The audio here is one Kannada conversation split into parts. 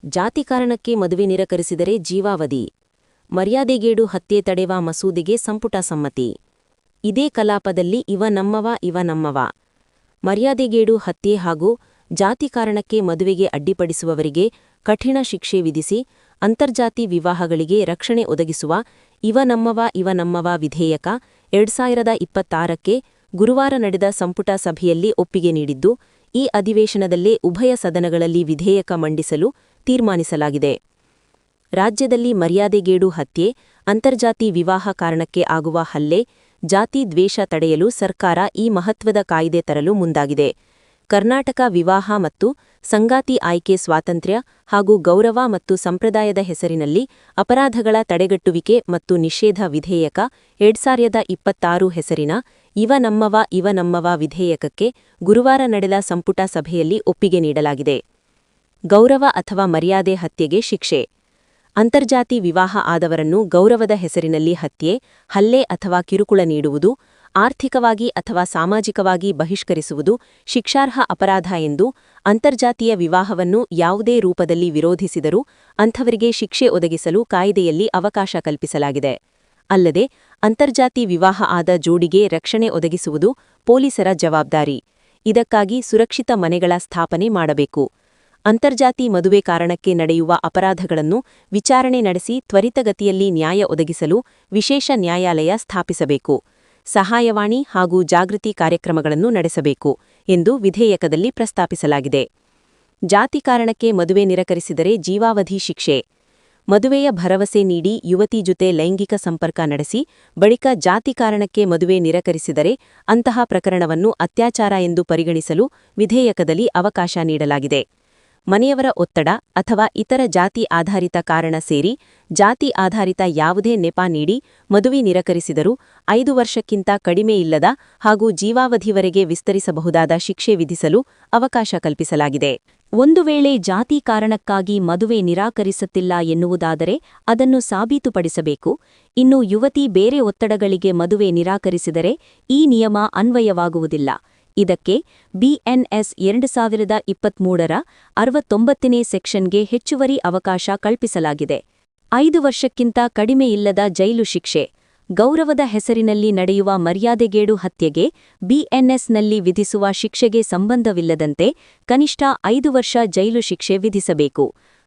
ಜಾತಿ ಕಾರಣಕ್ಕೆ ಮದುವೆ ನಿರಾಕರಿಸಿದರೆ ಜೀವಾವಧಿ. ಮರ್ಯಾದೆಗೇಡು ಹತ್ಯೆ ತಡೆವ ಮಸೂದೆಗೆ ಸಂಪುಟ ಸಮ್ಮತಿ. ಇದೇ ಕಲಾಪದಲ್ಲಿ ಇವ ನಮ್ಮವ. ಮರ್ಯಾದೆಗೇಡು ಹತ್ಯೆ ಹಾಗೂ ಜಾತಿ ಕಾರಣಕ್ಕೆ ಮದುವೆಗೆ ಅಡ್ಡಿಪಡಿಸುವವರಿಗೆ ಕಠಿಣ ಶಿಕ್ಷೆ ವಿಧಿಸಿ ಅಂತರ್ಜಾತಿ ವಿವಾಹಗಳಿಗೆ ರಕ್ಷಣೆ ಒದಗಿಸುವ ಇವ ನಮ್ಮವ ವಿಧೇಯಕ 2026ಕ್ಕೆ ಗುರುವಾರ ನಡೆದ ಸಂಪುಟ ಸಭೆಯಲ್ಲಿ ಒಪ್ಪಿಗೆ ನೀಡಿದ್ದು, ಈ ಅಧಿವೇಶನದಲ್ಲೇ ಉಭಯ ಸದನಗಳಲ್ಲಿ ವಿಧೇಯಕ ಮಂಡಿಸಲು ತೀರ್ಮಾನಿಸಲಾಗಿದೆ. ರಾಜ್ಯದಲ್ಲಿ ಮರ್ಯಾದೆಗೇಡು ಹತ್ಯೆ, ಅಂತರ್ಜಾತಿ ವಿವಾಹ ಕಾರಣಕ್ಕೆ ಆಗುವ ಹಲ್ಲೆ, ಜಾತಿ ದ್ವೇಷ ತಡೆಯಲು ಸರ್ಕಾರ ಈ ಮಹತ್ವದ ಕಾಯ್ದೆ ತರಲು ಮುಂದಾಗಿದೆ. ಕರ್ನಾಟಕ ವಿವಾಹ ಮತ್ತು ಸಂಗಾತಿ ಆಯ್ಕೆ ಸ್ವಾತಂತ್ರ್ಯ ಹಾಗೂ ಗೌರವ ಮತ್ತು ಸಂಪ್ರದಾಯದ ಹೆಸರಿನಲ್ಲಿ ಅಪರಾಧಗಳ ತಡೆಗಟ್ಟುವಿಕೆ ಮತ್ತು ನಿಷೇಧ ವಿಧೇಯಕ 2026 ಹೆಸರಿನ ಇವ ನಮ್ಮವ ವಿಧೇಯಕಕ್ಕೆ ಗುರುವಾರ ನಡೆದ ಸಂಪುಟ ಸಭೆಯಲ್ಲಿ ಒಪ್ಪಿಗೆ ನೀಡಲಾಗಿದೆ. ಗೌರವ ಅಥವಾ ಮರ್ಯಾದೆ ಹತ್ಯೆಗೆ ಶಿಕ್ಷೆ. ಅಂತರ್ಜಾತಿ ವಿವಾಹ ಆದವರನ್ನು ಗೌರವದ ಹೆಸರಿನಲ್ಲಿ ಹತ್ಯೆ, ಹಲ್ಲೆ ಅಥವಾ ಕಿರುಕುಳ ನೀಡುವುದು, ಆರ್ಥಿಕವಾಗಿ ಅಥವಾ ಸಾಮಾಜಿಕವಾಗಿ ಬಹಿಷ್ಕರಿಸುವುದು ಶಿಕ್ಷಾರ್ಹ ಅಪರಾಧ ಎಂದು ಅಂತರ್ಜಾತೀಯ ವಿವಾಹವನ್ನು ಯಾವುದೇ ರೂಪದಲ್ಲಿ ವಿರೋಧಿಸಿದರೂ ಅಂಥವರಿಗೆ ಶಿಕ್ಷೆ ಒದಗಿಸಲು ಕಾಯ್ದೆಯಲ್ಲಿ ಅವಕಾಶ ಕಲ್ಪಿಸಲಾಗಿದೆ. ಅಲ್ಲದೆ ಅಂತರ್ಜಾತಿ ವಿವಾಹ ಆದ ಜೋಡಿಗೆ ರಕ್ಷಣೆ ಒದಗಿಸುವುದು ಪೊಲೀಸರ ಜವಾಬ್ದಾರಿ. ಇದಕ್ಕಾಗಿ ಸುರಕ್ಷಿತ ಮನೆಗಳ ಸ್ಥಾಪನೆ ಮಾಡಬೇಕು. ಅಂತರ್ಜಾತಿ ಮದುವೆ ಕಾರಣಕ್ಕೆ ನಡೆಯುವ ಅಪರಾಧಗಳನ್ನು ವಿಚಾರಣೆ ನಡೆಸಿ ತ್ವರಿತಗತಿಯಲ್ಲಿ ನ್ಯಾಯ ಒದಗಿಸಲು ವಿಶೇಷ ನ್ಯಾಯಾಲಯ ಸ್ಥಾಪಿಸಬೇಕು. ಸಹಾಯವಾಣಿ ಹಾಗೂ ಜಾಗೃತಿ ಕಾರ್ಯಕ್ರಮಗಳನ್ನು ನಡೆಸಬೇಕು ಎಂದು ವಿಧೇಯಕದಲ್ಲಿ ಪ್ರಸ್ತಾಪಿಸಲಾಗಿದೆ. ಜಾತಿ ಕಾರಣಕ್ಕೆ ಮದುವೆ ನಿರಾಕರಿಸಿದರೆ ಜೀವಾವಧಿ ಶಿಕ್ಷೆ. ಮದುವೆಯ ಭರವಸೆ ನೀಡಿ ಯುವತಿ ಜೊತೆ ಲೈಂಗಿಕ ಸಂಪರ್ಕ ನಡೆಸಿ ಬಳಿಕ ಜಾತಿ ಕಾರಣಕ್ಕೆ ಮದುವೆ ನಿರಾಕರಿಸಿದರೆ ಅಂತಹ ಪ್ರಕರಣವನ್ನು ಅತ್ಯಾಚಾರ ಎಂದು ಪರಿಗಣಿಸಲು ವಿಧೇಯಕದಲ್ಲಿ ಅವಕಾಶ ನೀಡಲಾಗಿದೆ. ಮನೆಯವರ ಒತ್ತಡ ಅಥವಾ ಇತರ ಜಾತಿ ಆಧಾರಿತ ಕಾರಣ ಸೇರಿ ಜಾತಿ ಆಧಾರಿತ ಯಾವುದೇ ನೆಪ ನೀಡಿ ಮದುವೆ ನಿರಾಕರಿಸಿದರೂ 5 ವರ್ಷಕ್ಕಿಂತ ಕಡಿಮೆಯಿಲ್ಲದ ಹಾಗೂ ಜೀವಾವಧಿವರೆಗೆ ವಿಸ್ತರಿಸಬಹುದಾದ ಶಿಕ್ಷೆ ವಿಧಿಸಲು ಅವಕಾಶ ಕಲ್ಪಿಸಲಾಗಿದೆ. ಒಂದು ವೇಳೆ ಜಾತಿ ಕಾರಣಕ್ಕಾಗಿ ಮದುವೆ ನಿರಾಕರಿಸುತ್ತಿಲ್ಲ ಎನ್ನುವುದಾದರೆ ಅದನ್ನು ಸಾಬೀತುಪಡಿಸಬೇಕು. ಇನ್ನು ಯುವತಿ ಬೇರೆ ಒತ್ತಡಗಳಿಗೆ ಮದುವೆ ನಿರಾಕರಿಸಿದರೆ ಈ ನಿಯಮ ಅನ್ವಯವಾಗುವುದಿಲ್ಲ. ಇದಕ್ಕೆ ಬಿಎನ್ಎಸ್ 2023ರ 69ನೇ ಸೆಕ್ಷನ್ಗೆ ಹೆಚ್ಚುವರಿ ಅವಕಾಶ ಕಲ್ಪಿಸಲಾಗಿದೆ. 5 ವರ್ಷಕ್ಕಿಂತ ಕಡಿಮೆಯಿಲ್ಲದ ಜೈಲು ಶಿಕ್ಷೆ. ಗೌರವದ ಹೆಸರಿನಲ್ಲಿ ನಡೆಯುವ ಮರ್ಯಾದೆಗೇಡು ಹತ್ಯೆಗೆ ಬಿಎನ್ಎಸ್ನಲ್ಲಿ ವಿಧಿಸುವ ಶಿಕ್ಷೆಗೆ ಸಂಬಂಧವಿಲ್ಲದಂತೆ ಕನಿಷ್ಠ 5 ವರ್ಷ ಜೈಲು ಶಿಕ್ಷೆ ವಿಧಿಸಬೇಕು.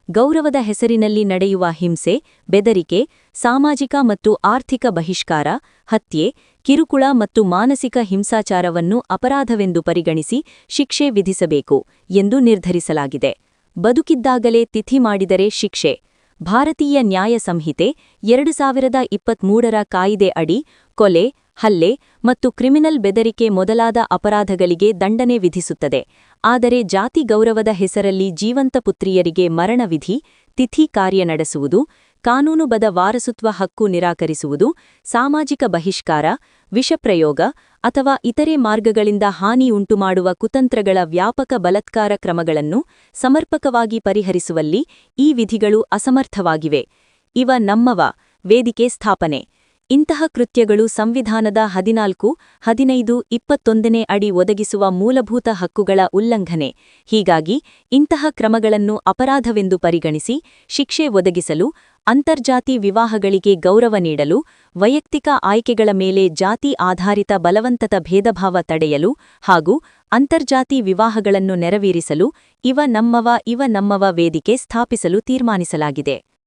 ಗೌರವದ ಹೆಸರಿನಲ್ಲಿ ನಡೆಯುವ ಹಿಂಸೆ, ಬೆದರಿಕೆ, ಸಾಮಾಜಿಕ ಮತ್ತು ಆರ್ಥಿಕ ಬಹಿಷ್ಕಾರ, ಹತ್ಯೆ, ಕಿರುಕುಳ ಮತ್ತು ಮಾನಸಿಕ ಹಿಂಸಾಚಾರವನ್ನು ಅಪರಾಧವೆಂದು ಪರಿಗಣಿಸಿ ಶಿಕ್ಷೆ ವಿಧಿಸಬೇಕು ಎಂದು ನಿರ್ಧರಿಸಲಾಗಿದೆ. ಬದುಕಿದ್ದಾಗಲೇ ತಿಥಿ ಮಾಡಿದರೆ ಶಿಕ್ಷೆ. ಭಾರತೀಯ ನ್ಯಾಯ ಸಂಹಿತೆ 2023ರ ಕಾಯಿದೆ ಅಡಿ ಕೊಲೆ, ಹಲ್ಲೆ ಮತ್ತು ಕ್ರಿಮಿನಲ್ ಬೆದರಿಕೆ ಮೊದಲಾದ ಅಪರಾಧಗಳಿಗೆ ದಂಡನೆ ವಿಧಿಸುತ್ತದೆ. ಆದರೆ ಜಾತಿ ಗೌರವದ ಹೆಸರಲ್ಲಿ ಜೀವಂತ ಪುತ್ರಿಯರಿಗೆ ಮರಣವಿಧಿ, ತಿಥಿ ಕಾರ್ಯ ನಡೆಸುವುದು, ಕಾನೂನುಬದ್ಧ ವಾರಸತ್ವ ಹಕ್ಕು ನಿರಾಕರಿಸುವುದು, ಸಾಮಾಜಿಕ ಬಹಿಷ್ಕಾರ, ವಿಷಪ್ರಯೋಗ ಅಥವಾ ಇತರೆ ಮಾರ್ಗಗಳಿಂದ ಹಾನಿ ಉಂಟುಮಾಡುವ ಕುತಂತ್ರಗಳ ವ್ಯಾಪಕ ಬಲಾತ್ಕಾರ ಕ್ರಮಗಳನ್ನು ಸಮರ್ಪಕವಾಗಿ ಪರಿಹರಿಸುವಲ್ಲಿ ಈ ವಿಧಿಗಳು ಅಸಮರ್ಥವಾಗಿವೆ. ಇವ ನಮ್ಮವ ವೇದಿಕೆ ಸ್ಥಾಪನೆ. ಇಂತಹ ಕೃತ್ಯಗಳು ಸಂವಿಧಾನದ 14, 15, 21ನೇ ಅಡಿ ಒದಗಿಸುವ ಮೂಲಭೂತ ಹಕ್ಕುಗಳ ಉಲ್ಲಂಘನೆ. ಹೀಗಾಗಿ ಇಂತಹ ಕ್ರಮಗಳನ್ನು ಅಪರಾಧವೆಂದು ಪರಿಗಣಿಸಿ ಶಿಕ್ಷೆ ಒದಗಿಸಲು, ಅಂತರ್ಜಾತಿ ವಿವಾಹಗಳಿಗೆ ಗೌರವ ನೀಡಲು, ವೈಯಕ್ತಿಕ ಆಯ್ಕೆಗಳ ಮೇಲೆ ಜಾತಿ ಆಧಾರಿತ ಬಲವಂತದ ಭೇದಭಾವ ತಡೆಯಲು ಹಾಗೂ ಅಂತರ್ಜಾತಿ ವಿವಾಹಗಳನ್ನು ನೆರವೇರಿಸಲು ಇವ ನಮ್ಮವ ವೇದಿಕೆ ಸ್ಥಾಪಿಸಲು ತೀರ್ಮಾನಿಸಲಾಗಿದೆ.